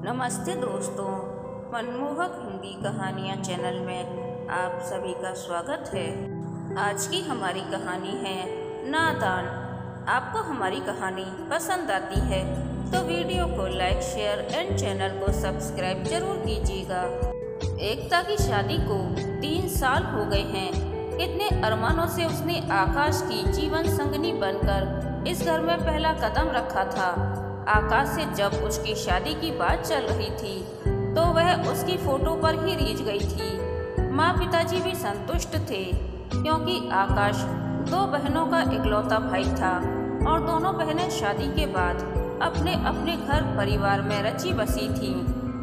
नमस्ते दोस्तों, मनमोहक हिंदी कहानियाँ चैनल में आप सभी का स्वागत है। आज की हमारी कहानी है नादान। आपको हमारी कहानी पसंद आती है तो वीडियो को लाइक, शेयर एंड चैनल को सब्सक्राइब जरूर कीजिएगा। एकता की शादी को 3 साल हो गए हैं। कितने अरमानों से उसने आकाश की जीवन संगनी बनकर इस घर में पहला कदम रखा था। आकाश से जब उसकी शादी की बात चल रही थी तो वह उसकी फोटो पर ही रीझ गई थी। माँ पिताजी भी संतुष्ट थे क्योंकि आकाश 2 बहनों का इकलौता भाई था और दोनों बहनें शादी के बाद अपने अपने घर परिवार में रची बसी थीं।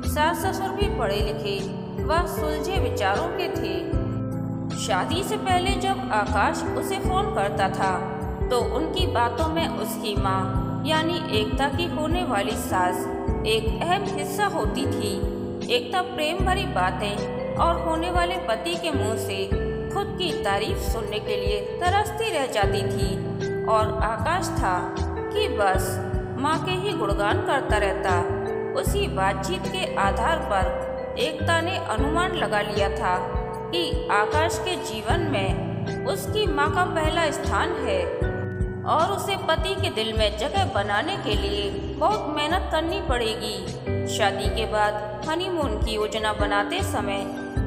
सास ससुर भी पढ़े लिखे व सुलझे विचारों के थे। शादी से पहले जब आकाश उसे फोन करता था तो उनकी बातों में उसकी माँ यानी एकता की होने वाली सास एक अहम हिस्सा होती थी। एकता प्रेम भरी बातें और होने वाले पति के मुंह से खुद की तारीफ सुनने के लिए तरसती रह जाती थी और आकाश था कि बस माँ के ही गुणगान करता रहता। उसी बातचीत के आधार पर एकता ने अनुमान लगा लिया था कि आकाश के जीवन में उसकी माँ का पहला स्थान है और उसे पति के दिल में जगह बनाने के लिए बहुत मेहनत करनी पड़ेगी। शादी के बाद हनीमून की योजना बनाते समय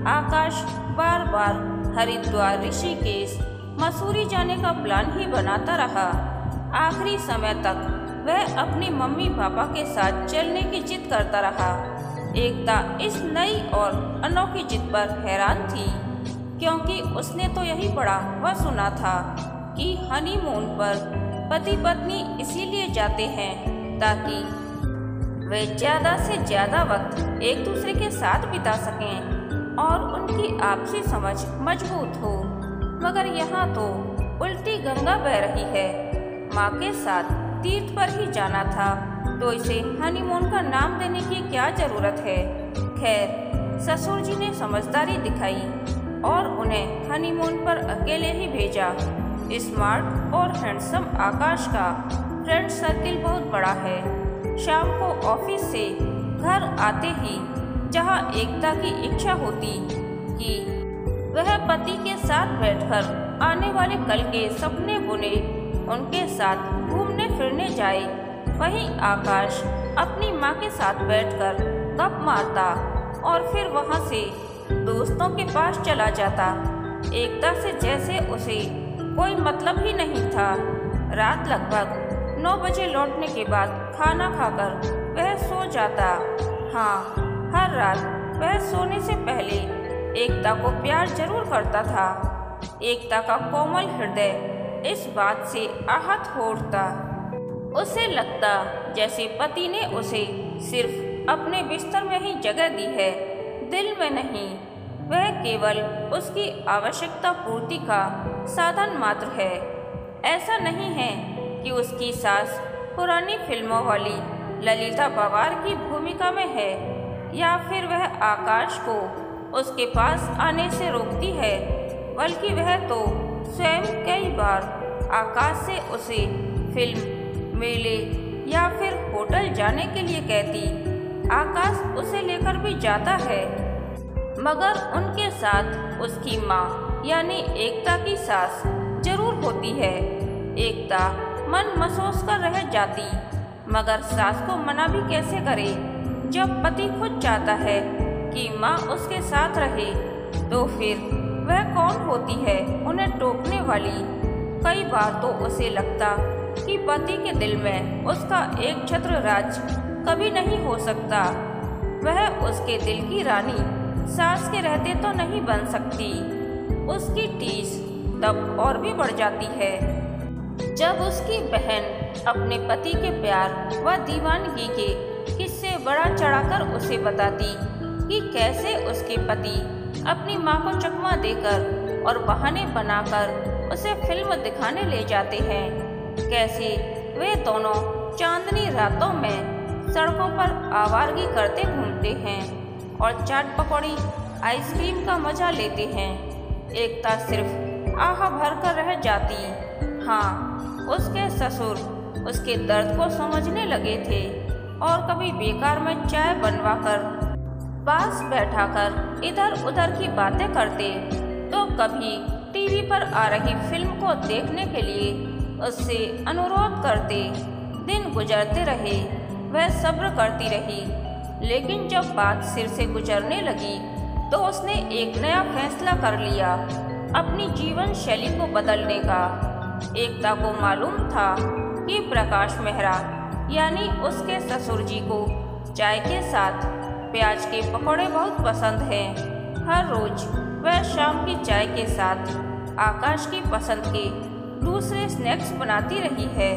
आकाश बार बार हरिद्वार, ऋषिकेश, मसूरी जाने का प्लान ही बनाता रहा। आखिरी समय तक वह अपनी मम्मी पापा के साथ चलने की जिद करता रहा। एकता इस नई और अनोखी जिद पर हैरान थी क्योंकि उसने तो यही पढ़ा व सुना था कि हनीमून पर पति पत्नी इसीलिए जाते हैं ताकि वे ज़्यादा से ज़्यादा वक्त एक दूसरे के साथ बिता सकें और उनकी आपसी समझ मजबूत हो। मगर यहाँ तो उल्टी गंगा बह रही है। माँ के साथ तीर्थ पर ही जाना था तो इसे हनीमून का नाम देने की क्या ज़रूरत है। खैर, ससुर जी ने समझदारी दिखाई और उन्हें हनीमून पर अकेले ही भेजा। स्मार्ट और हैंडसम आकाश का फ्रेंड सर्किल बहुत बड़ा है। शाम को ऑफिस से घर आते ही जहां एकता की इच्छा होती कि वह पति के साथ बैठकर आने वाले कल के सपने बुने, उनके साथ घूमने फिरने जाए, वहीं आकाश अपनी माँ के साथ बैठकर गप मारता और फिर वहां से दोस्तों के पास चला जाता। एकता से जैसे उसे कोई मतलब ही नहीं था। रात लगभग 9 बजे लौटने के बाद खाना खाकर वह सो जाता। हाँ, हर रात वह सोने से पहले एकता को प्यार जरूर करता था। एकता का कोमल हृदय इस बात से आहत हो उठता। उसे लगता जैसे पति ने उसे सिर्फ अपने बिस्तर में ही जगह दी है, दिल में नहीं। वह केवल उसकी आवश्यकता पूर्ति का साधन मात्र है। ऐसा नहीं है कि उसकी सास पुरानी फिल्मों वाली ललिता पवार की भूमिका में है या फिर वह आकाश को उसके पास आने से रोकती है, बल्कि वह तो स्वयं कई बार आकाश से उसे फिल्म, मेले या फिर होटल जाने के लिए कहती। आकाश उसे लेकर भी जाता है मगर उनके साथ उसकी माँ यानी एकता की सास जरूर होती है। एकता मन महसूस कर रह जाती मगर सास को मना भी कैसे करे जब पति खुद चाहता है कि माँ उसके साथ रहे। तो फिर वह कौन होती है उन्हें टोकने वाली। कई बार तो उसे लगता कि पति के दिल में उसका एक छत्र राज कभी नहीं हो सकता। वह उसके दिल की रानी सास के रहते तो नहीं बन सकती। उसकी टीस तब और भी बढ़ जाती है जब उसकी बहन अपने पति के प्यार व दीवानगी के किस्से बड़ा चढ़ाकर उसे बताती कि कैसे उसके पति अपनी माँ को चकमा देकर और बहाने बनाकर उसे फिल्म दिखाने ले जाते हैं। कैसे वे दोनों चांदनी रातों में सड़कों पर आवारगी करते घूमते हैं और चाट पकौड़ी, आइसक्रीम का मजा लेते हैं। एकता सिर्फ आह भर कर रह जाती। हाँ, उसके ससुर उसके दर्द को समझने लगे थे और कभी बेकार में चाय बनवाकर पास बैठाकर इधर उधर की बातें करते, तो कभी टीवी पर आ रही फिल्म को देखने के लिए उससे अनुरोध करते। दिन गुजरते रहे, वह सब्र करती रही, लेकिन जब बात सिर से गुजरने लगी तो उसने एक नया फैसला कर लिया, अपनी जीवन शैली को बदलने का। एकता को मालूम था कि प्रकाश मेहरा यानी उसके ससुर जी को चाय के साथ प्याज के पकौड़े बहुत पसंद हैं। हर रोज वह शाम की चाय के साथ आकाश की पसंद के दूसरे स्नैक्स बनाती रही है,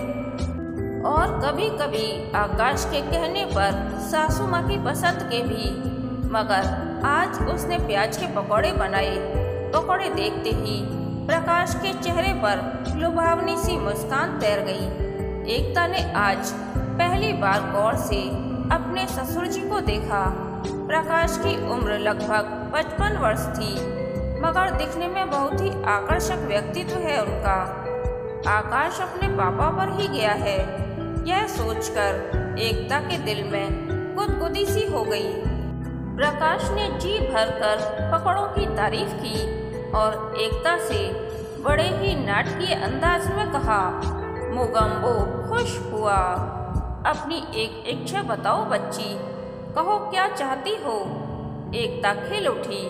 और कभी कभी आकाश के कहने पर सासू माँ की पसंद के भी। मगर आज उसने प्याज के पकौड़े बनाए। पकौड़े देखते ही प्रकाश के चेहरे पर लुभावनी सी मुस्कान तैर गई। एकता ने आज पहली बार गौर से अपने ससुर जी को देखा। प्रकाश की उम्र लगभग 55 वर्ष थी, मगर दिखने में बहुत ही आकर्षक व्यक्तित्व है उनका। आकाश अपने पापा पर ही गया है, यह सोचकर एकता के दिल में गुदगुदी सी हो गई। प्रकाश ने जी भरकर पकौड़ों की तारीफ की और एकता से बड़े ही नाटकीय अंदाज में कहा, मोगम्बो खुश हुआ। अपनी एक इच्छा बताओ बच्ची, कहो क्या चाहती हो। एकता खिल उठी।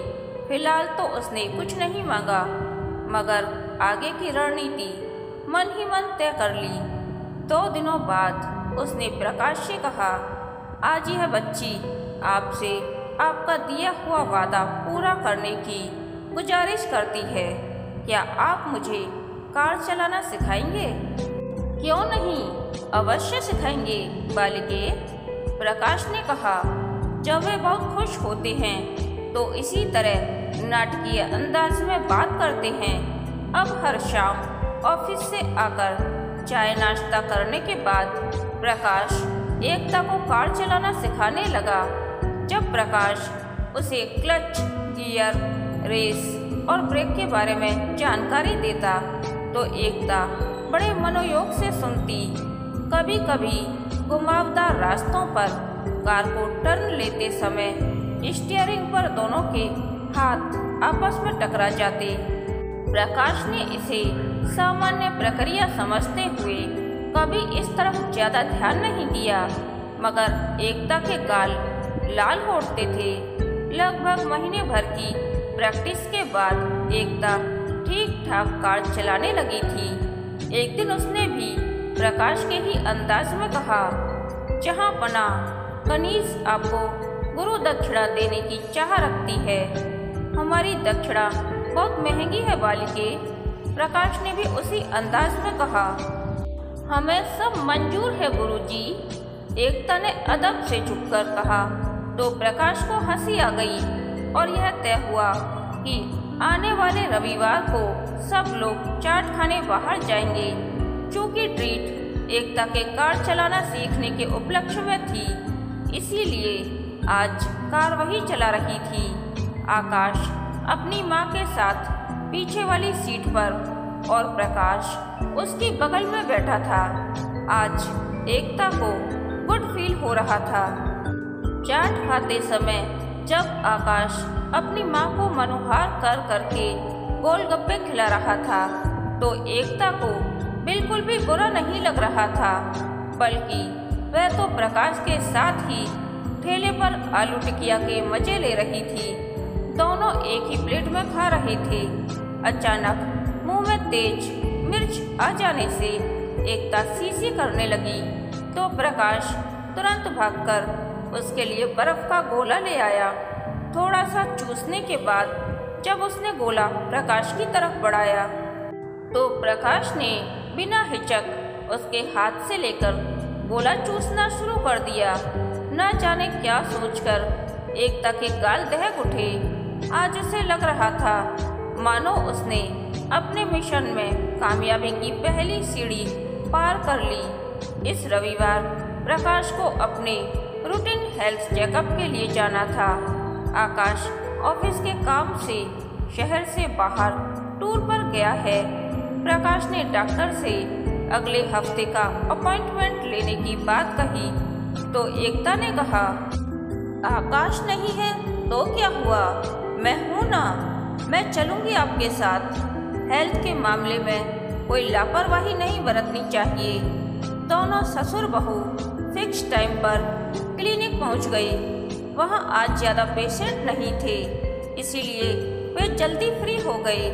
फिलहाल तो उसने कुछ नहीं मांगा, मगर आगे की रणनीति मन ही मन तय कर ली। 2 दिनों बाद उसने प्रकाश से कहा, आज यह बच्ची आपसे आपका दिया हुआ वादा पूरा करने की गुजारिश करती है। क्या आप मुझे कार चलाना सिखाएंगे? क्यों नहीं, अवश्य सिखाएंगे बालिके, प्रकाश ने कहा। जब वे बहुत खुश होते हैं तो इसी तरह नाटकीय अंदाज में बात करते हैं। अब हर शाम ऑफिस से आकर चाय नाश्ता करने के बाद प्रकाश एकता को कार चलाना सिखाने लगा। जब प्रकाश उसे क्लच, गियर, रेस और ब्रेक के बारे में जानकारी देता तो एकता बड़े मनोयोग से सुनती। कभी कभी घुमावदार रास्तों पर कार को टर्न लेते समय स्टीयरिंग पर दोनों के हाथ आपस में टकरा जाते। प्रकाश ने इसे सामान्य प्रक्रिया समझते हुए कभी इस तरफ ज्यादा ध्यान नहीं दिया, मगर एकता के गाल लाल होते थे। लगभग महीने भर की प्रैक्टिस के बाद एकता ठीक ठाक कार चलाने लगी थी। एक दिन उसने भी प्रकाश के ही अंदाज में कहा, जहाँ पना कनीज आपको गुरु दक्षिणा देने की चाह रखती है। हमारी दक्षिणा बहुत महंगी है बालिके, प्रकाश ने भी उसी अंदाज में कहा। हमें सब मंजूर है गुरुजी, एकता ने अदब से झुककर कहा। तो प्रकाश को हंसी आ गई और यह तय हुआ कि आने वाले रविवार को सब लोग चाट खाने बाहर जाएंगे। चूँकि ट्रीट एकता के कार चलाना सीखने के उपलक्ष्य में थी, इसीलिए आज कार वही चला रही थी। आकाश अपनी माँ के साथ पीछे वाली सीट पर और प्रकाश उसकी बगल में बैठा था। आज एकता को गुड फील हो रहा था। चाट खाते समय जब आकाश अपनी माँ को मनोहार कर करके गोलगप्पे खिला रहा था तो एकता को बिल्कुल भी बुरा नहीं लग रहा था, बल्कि वह तो प्रकाश के साथ ही ठेले पर आलू टिकिया के मजे ले रही थी। दोनों एक ही प्लेट में खा रहे थे। अचानक मुंह में तेज मिर्च आ जाने से एकता सी करने लगी तो प्रकाश तुरंत भागकर उसके लिए बर्फ का गोला ले आया। थोड़ा सा चूसने के बाद जब उसने गोला प्रकाश की तरफ बढ़ाया तो प्रकाश ने बिना हिचक उसके हाथ से लेकर गोला चूसना शुरू कर दिया। न जाने क्या सोचकर एकता के गाल दहक उठे। आज उसे लग रहा था मानो उसने अपने मिशन में कामयाबी की पहली सीढ़ी पार कर ली। इस रविवार प्रकाश को अपने रूटीन हेल्थ चेकअप के लिए जाना था। आकाश ऑफिस के काम से शहर से बाहर टूर पर गया है। प्रकाश ने डॉक्टर से अगले हफ्ते का अपॉइंटमेंट लेने की बात कही तो एकता ने कहा, आकाश नहीं है तो क्या हुआ, मैं हूँ ना, मैं चलूँगी आपके साथ। हेल्थ के मामले में कोई लापरवाही नहीं बरतनी चाहिए। दोनों ससुर बहू फिक्स टाइम पर क्लिनिक पहुंच गए। वहां आज ज़्यादा पेशेंट नहीं थे, इसीलिए वे जल्दी फ्री हो गए।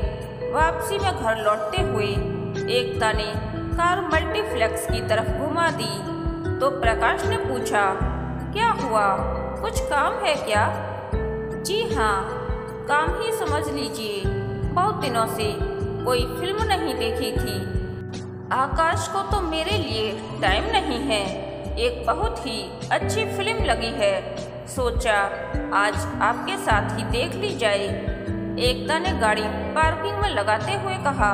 वापसी में घर लौटते हुए एकता ने कार मल्टीप्लेक्स की तरफ घुमा दी तो प्रकाश ने पूछा, क्या हुआ, कुछ काम है क्या? जी हाँ, काम ही समझ लीजिए। बहुत दिनों से कोई फिल्म नहीं देखी थी। आकाश को तो मेरे लिए टाइम नहीं है। एक बहुत ही अच्छी फिल्म लगी है, सोचा आज आपके साथ ही देख ली जाए। एकता ने गाड़ी पार्किंग में लगाते हुए कहा।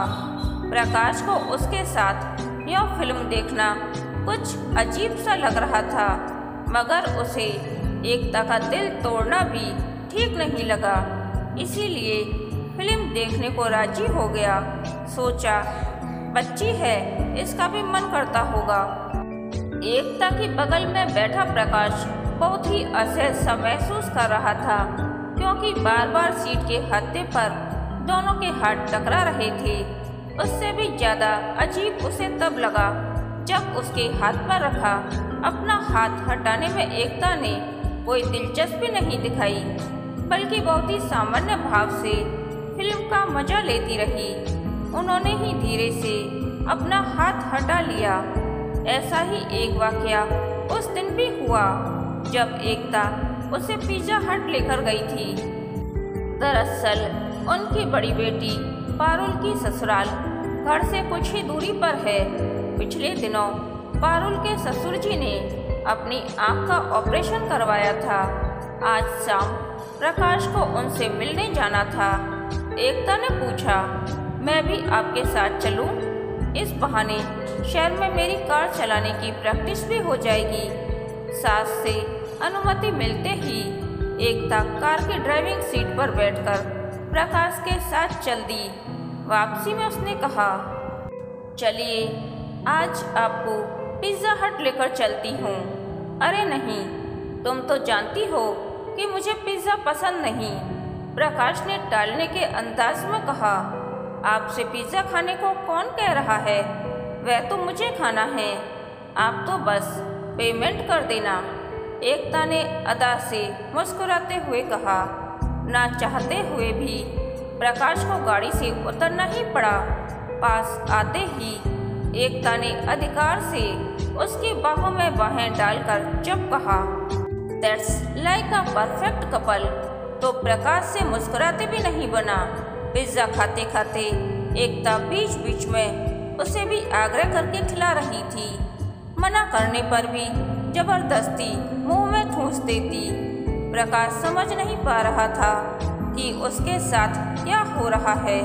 प्रकाश को उसके साथ यह फिल्म देखना कुछ अजीब सा लग रहा था, मगर उसे एकता का दिल तोड़ना भी ठीक नहीं लगा, इसीलिए फिल्म देखने को राजी हो गया। सोचा बच्ची है, इसका भी मन करता होगा। एकता के बगल में बैठा प्रकाश बहुत ही असहज सा महसूस कर रहा था, क्योंकि बार बार सीट के हत्थे पर दोनों के हाथ टकरा रहे थे। उससे भी ज्यादा अजीब उसे तब लगा जब उसके हाथ पर रखा अपना हाथ हटाने में एकता ने कोई दिलचस्पी नहीं दिखाई, बल्कि बहुत ही सामान्य भाव से फिल्म का मजा लेती रही। उन्होंने ही धीरे से अपना हाथ हटा लिया। ऐसा ही एक वाकया उस दिन भी हुआ जब एकता उसे पिज्जा हट लेकर गई थी। दरअसल उनकी बड़ी बेटी पारुल की ससुराल घर से कुछ ही दूरी पर है। पिछले दिनों पारुल के ससुर जी ने अपनी आंख का ऑपरेशन करवाया था। आज शाम प्रकाश को उनसे मिलने जाना था। एकता ने पूछा, मैं भी आपके साथ चलूं? इस बहाने शहर में मेरी कार चलाने की प्रैक्टिस भी हो जाएगी। सास से अनुमति मिलते ही एकता कार की ड्राइविंग सीट पर बैठकर प्रकाश के साथ चल दी। वापसी में उसने कहा, चलिए आज आपको पिज्जा हट लेकर चलती हूँ। अरे नहीं, तुम तो जानती हो कि मुझे पिज्जा पसंद नहीं, प्रकाश ने टालने के अंदाज में कहा। आपसे पिज्जा खाने को कौन कह रहा है, वह तो मुझे खाना है, आप तो बस पेमेंट कर देना। एकता ने अदा से मुस्कुराते हुए कहा। ना चाहते हुए भी प्रकाश को गाड़ी से उतरना ही पड़ा। पास आते ही एकता ने अधिकार से उसकी बाहों में बाहें डालकर जब कहा, that's like a perfect couple, तो प्रकाश से मुस्कुराते भी नहीं बना। पिज्जा खाते खाते एकता बीच बीच में उसे भी आग्रह करके खिला रही थी। मना करने पर भी जबरदस्ती मुंह में ठूंस देती। प्रकाश समझ नहीं पा रहा था कि उसके साथ क्या हो रहा है।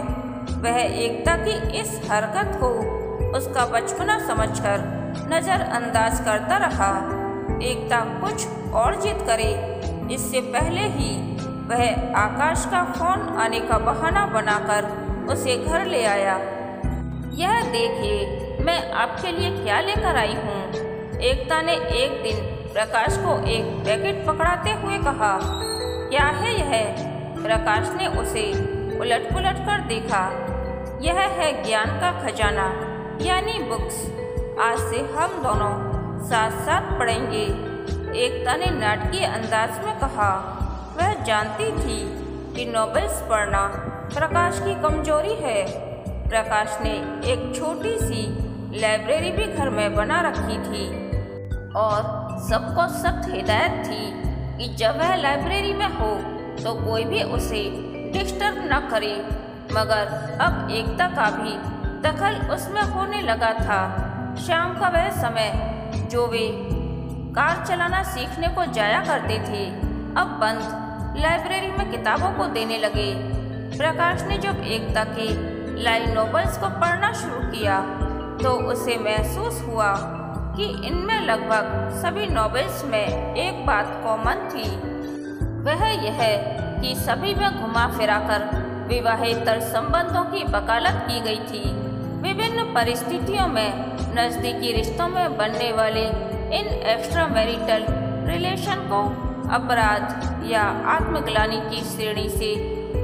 वह एकता की इस हरकत को उसका बचपना समझकर नजरअंदाज करता रहा। एकता कुछ और जिद करे इससे पहले ही वह आकाश का फोन आने का बहाना बनाकर उसे घर ले आया। यह देखिए मैं आपके लिए क्या लेकर आई हूँ। एकता ने एक दिन प्रकाश को एक पैकेट पकड़ाते हुए कहा। क्या है यह? प्रकाश ने उसे उलट पुलट कर देखा। यह है ज्ञान का खजाना, यानी बुक्स। आज से हम दोनों साथ साथ पढ़ेंगे, एकता ने नाटकीय अंदाज में कहा। वह जानती थी कि नॉवेल्स पढ़ना प्रकाश की कमजोरी है। प्रकाश ने एक छोटी सी लाइब्रेरी भी घर में बना रखी थी और सबको सख्त हिदायत थी कि जब वह लाइब्रेरी में हो तो कोई भी उसे डिस्टर्ब न करे। मगर अब एकता का भी दखल उसमें होने लगा था। शाम का वह समय जो वे कार चलाना सीखने को जाया करते थे, अब बंद लाइब्रेरी में किताबों को देने लगे। प्रकाश ने जब एकता के लाई नॉवेल्स को पढ़ना शुरू किया तो उसे महसूस हुआ कि इनमें लगभग सभी नॉवेल्स में एक बात कॉमन थी। वह यह कि सभी में घुमा फिराकर विवाहेतर संबंधों की वकालत की गई थी। विभिन्न परिस्थितियों में नजदीकी रिश्तों में बनने वाले इन एक्स्ट्रा मैरिटल रिलेशन को अपराध या आत्मग्लानि की श्रेणी से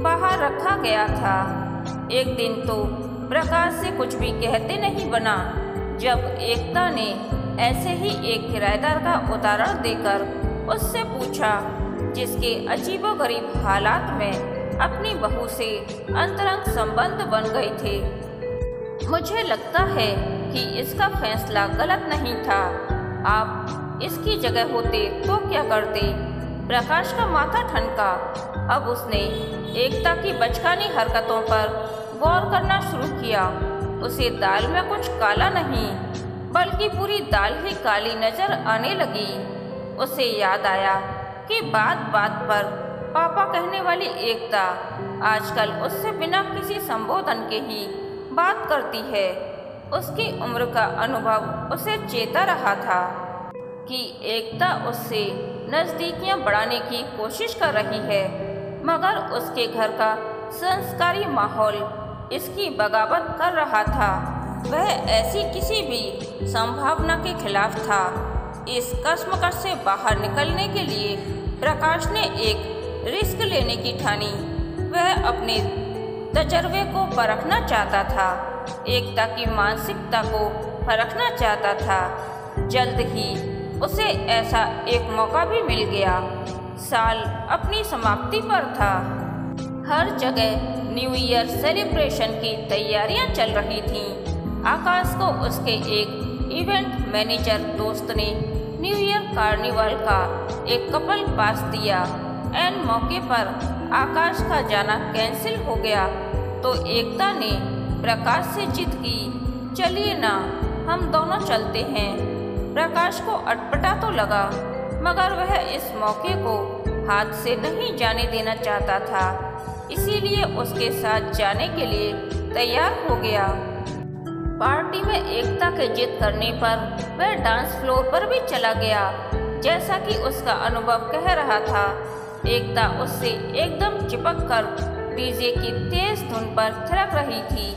बाहर रखा गया था। एक दिन तो प्रकाश से कुछ भी कहते नहीं बना जब एकता ने ऐसे ही एक किराएदार का उदाहरण देकर उससे पूछा, जिसके अजीबोगरीब हालात में अपनी बहू से अंतरंग संबंध बन गए थे। मुझे लगता है कि इसका फैसला गलत नहीं था। आप इसकी जगह होते तो क्या करते? प्रकाश का माथा ठनका। अब उसने एकता की बचकानी हरकतों पर गौर करना शुरू किया। उसे दाल में कुछ काला नहीं बल्कि पूरी दाल ही काली नजर आने लगी। उसे याद आया कि बात बात पर पापा कहने वाली एकता आजकल उससे बिना किसी संबोधन के ही बात करती है। उसकी उम्र का अनुभव उसे चेता रहा था कि एकता उससे नजदीकियां बढ़ाने की कोशिश कर रही है, मगर उसके घर का संस्कारी माहौल इसकी बगावत कर रहा था। वह ऐसी किसी भी संभावना के खिलाफ था। इस कश्मकश से बाहर निकलने के लिए प्रकाश ने एक रिस्क लेने की ठानी। वह अपने तजर्बे को परखना चाहता था, एकता की मानसिकता को परखना चाहता था। जल्द ही उसे ऐसा एक मौका भी मिल गया। साल अपनी समाप्ति पर था। हर जगह न्यू ईयर सेलिब्रेशन की तैयारियां चल रही थीं। आकाश को उसके एक इवेंट मैनेजर दोस्त ने न्यू ईयर कार्निवल का एक कपल पास दिया। एन मौके पर आकाश का जाना कैंसिल हो गया तो एकता ने प्रकाश से जिद की, चलिए ना, हम दोनों चलते हैं। प्रकाश को अटपटा तो लगा, मगर वह इस मौके को हाथ से नहीं जाने देना चाहता था, इसीलिए उसके साथ जाने के लिए तैयार हो गया। पार्टी में एकता के जिद करने पर वह डांस फ्लोर पर भी चला गया, जैसा कि उसका अनुभव कह रहा था। एकता उससे एकदम चिपक कर डीजे की तेज धुन पर थिरक रही थी।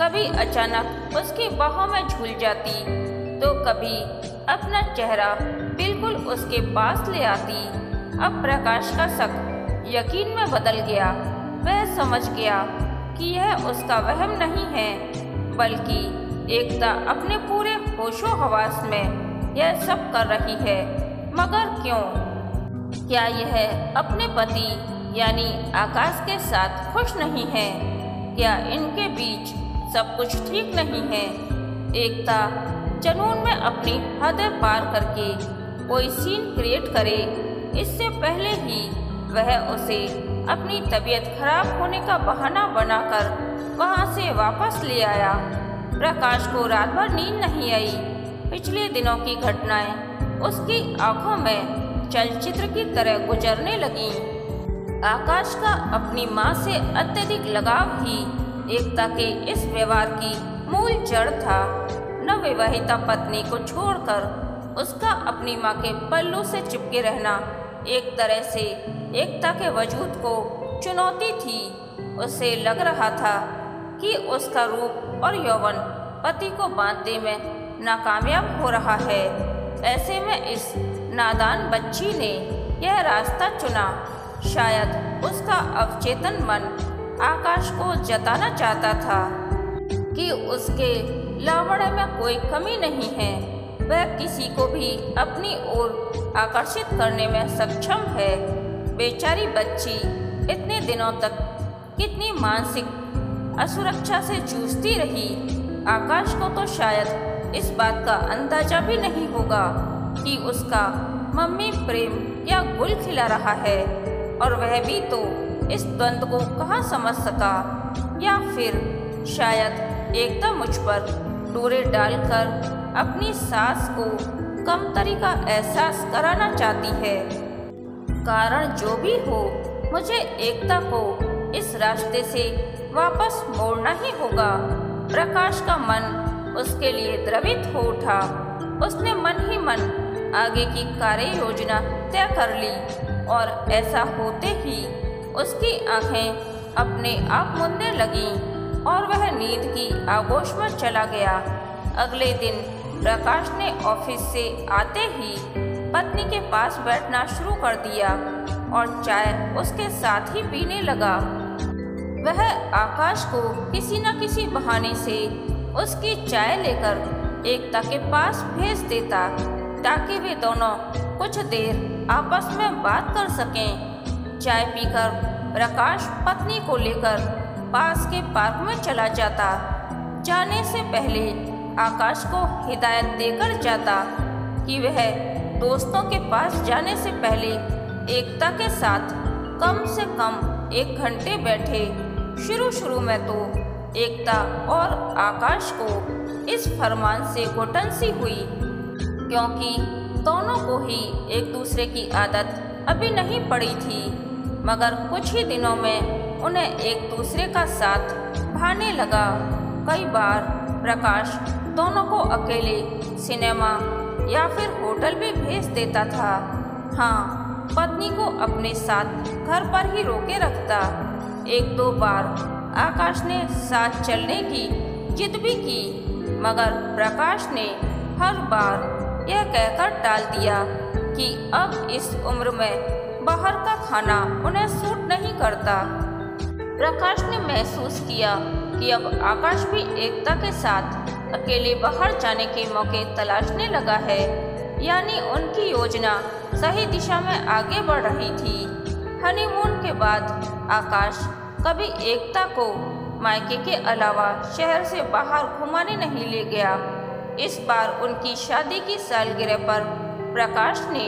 कभी अचानक उसकी बाहों में झूल जाती तो कभी अपना चेहरा बिल्कुल उसके पास ले आती। अब प्रकाश का शक यकीन में बदल गया। वह समझ गया कि यह उसका वहम नहीं है, बल्कि एकता अपने पूरे होशो हवास में यह सब कर रही है। मगर क्यों? क्या यह अपने पति यानी आकाश के साथ खुश नहीं है? क्या इनके बीच सब कुछ ठीक नहीं है? एकता जुनून में अपनी हदें पार करके कोई सीन क्रिएट करे, इससे पहले ही वह उसे अपनी तबीयत खराब होने का बहाना बनाकर वहां से वापस ले आया। प्रकाश को रात भर नींद नहीं आई। पिछले दिनों की घटनाएं उसकी आंखों में चलचित्र की तरह गुजरने लगीं। आकाश का अपनी मां से अत्यधिक लगाव ही एकता के इस व्यवहार की मूल जड़ था। नवविवाहिता पत्नी को छोड़कर उसका अपनी मां के पल्लू से चिपके रहना एक तरह से एकता के वजूद को चुनौती थी। उसे लग रहा था कि उसका रूप और यौवन पति को बांधने में नाकामयाब हो रहा है। ऐसे में इस नादान बच्ची ने यह रास्ता चुना। शायद उसका अवचेतन मन आकाश को जताना चाहता था कि उसके लावण्य में कोई कमी नहीं है। वह किसी को भी अपनी ओर आकर्षित करने में सक्षम है। बेचारी बच्ची इतने दिनों तक कितनी मानसिक असुरक्षा से जूझती रही। आकाश को तो शायद इस बात का अंदाजा भी नहीं होगा कि उसका मम्मी प्रेम या गुल खिला रहा है, और वह भी तो इस द्वंद्व को कहाँ समझ सका। या फिर शायद एकता मुझ पर डोरे डालकर अपनी सास को कमतरी का एहसास कराना चाहती है। कारण जो भी हो, मुझे एकता को इस रास्ते से वापस मोड़ना ही होगा। प्रकाश का मन उसके लिए द्रवित हो उठा। उसने मन ही मन आगे की कार्य योजना तय कर ली, और ऐसा होते ही उसकी आंखें अपने आप मुनने लगीं और वह नींद की आगोश में चला गया। अगले दिन प्रकाश ने ऑफिस से आते ही पत्नी के पास बैठना शुरू कर दिया और चाय उसके साथ ही पीने लगा। वह आकाश को किसी न किसी बहाने से उसकी चाय लेकर एकता के पास भेज देता ताकि वे दोनों कुछ देर आपस में बात कर सकें। चाय पीकर प्रकाश पत्नी को लेकर पास के पार्क में चला जाता। जाने से पहले आकाश को हिदायत देकर जाता कि वह दोस्तों के पास जाने से पहले एकता के साथ कम से कम 1 घंटे बैठे। शुरू में तो एकता और आकाश को इस फरमान से घुटन सी हुई, क्योंकि दोनों को ही एक दूसरे की आदत अभी नहीं पड़ी थी, मगर कुछ ही दिनों में उन्हें एक दूसरे का साथ भाने लगा। कई बार प्रकाश दोनों को अकेले सिनेमा या फिर होटल भी भेज देता था। हाँ, पत्नी को अपने साथ घर पर ही रोके रखता। 1-2 बार आकाश ने साथ चलने की जिद भी की, मगर प्रकाश ने हर बार यह कहकर टाल दिया कि अब इस उम्र में बाहर का खाना उन्हें सूट नहीं करता। प्रकाश ने महसूस किया कि अब आकाश भी एकता के साथ अकेले बाहर जाने के मौके तलाशने लगा है, यानी उनकी योजना सही दिशा में आगे बढ़ रही थी। हनीमून के बाद आकाश कभी एकता को मायके के अलावा शहर से बाहर घुमाने नहीं ले गया। इस बार उनकी शादी की सालगिरह पर प्रकाश ने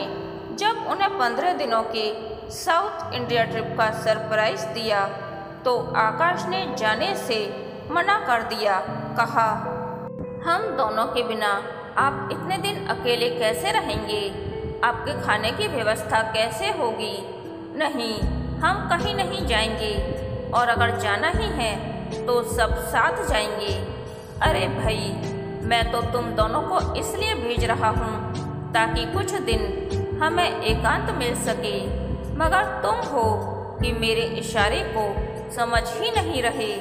जब उन्हें 15 दिनों के साउथ इंडिया ट्रिप का सरप्राइज दिया तो आकाश ने जाने से मना कर दिया। कहा, हम दोनों के बिना आप इतने दिन अकेले कैसे रहेंगे? आपके खाने की व्यवस्था कैसे होगी? नहीं, हम कहीं नहीं जाएंगे, और अगर जाना ही है तो सब साथ जाएंगे। अरे भाई, मैं तो तुम दोनों को इसलिए भेज रहा हूँ ताकि कुछ दिन हमें एकांत मिल सके, मगर तुम हो कि मेरे इशारे को समझ ही नहीं रहे।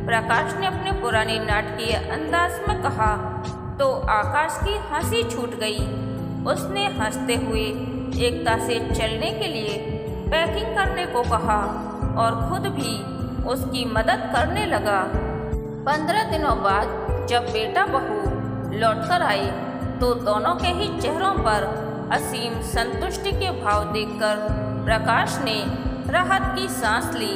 प्रकाश ने अपने पुराने नाटकीय अंदाज में कहा तो आकाश की हंसी छूट गई। उसने हंसते हुए एकता से चलने के लिए पैकिंग करने को कहा और खुद भी उसकी मदद करने लगा। 15 दिनों बाद जब बेटा बहू लौटकर आए तो दोनों के ही चेहरों पर असीम संतुष्टि के भाव देखकर प्रकाश ने राहत की सांस ली।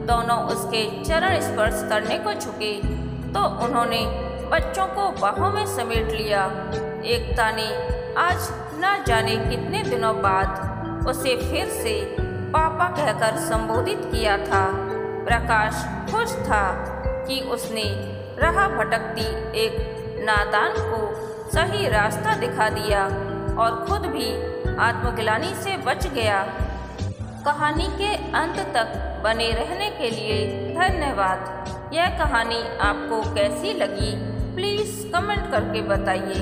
दोनों उसके चरण स्पर्श करने को झुके तो उन्होंने बच्चों को बाहों में समेट लिया। एकता ने आज न जाने कितने दिनों बाद उसे फिर से पापा कहकर संबोधित किया था। प्रकाश खुश था कि उसने राह भटकती एक नादान को सही रास्ता दिखा दिया और खुद भी आत्मग्लानि से बच गया। कहानी के अंत तक बने रहने के लिए धन्यवाद। यह कहानी आपको कैसी लगी प्लीज़ कमेंट करके बताइए।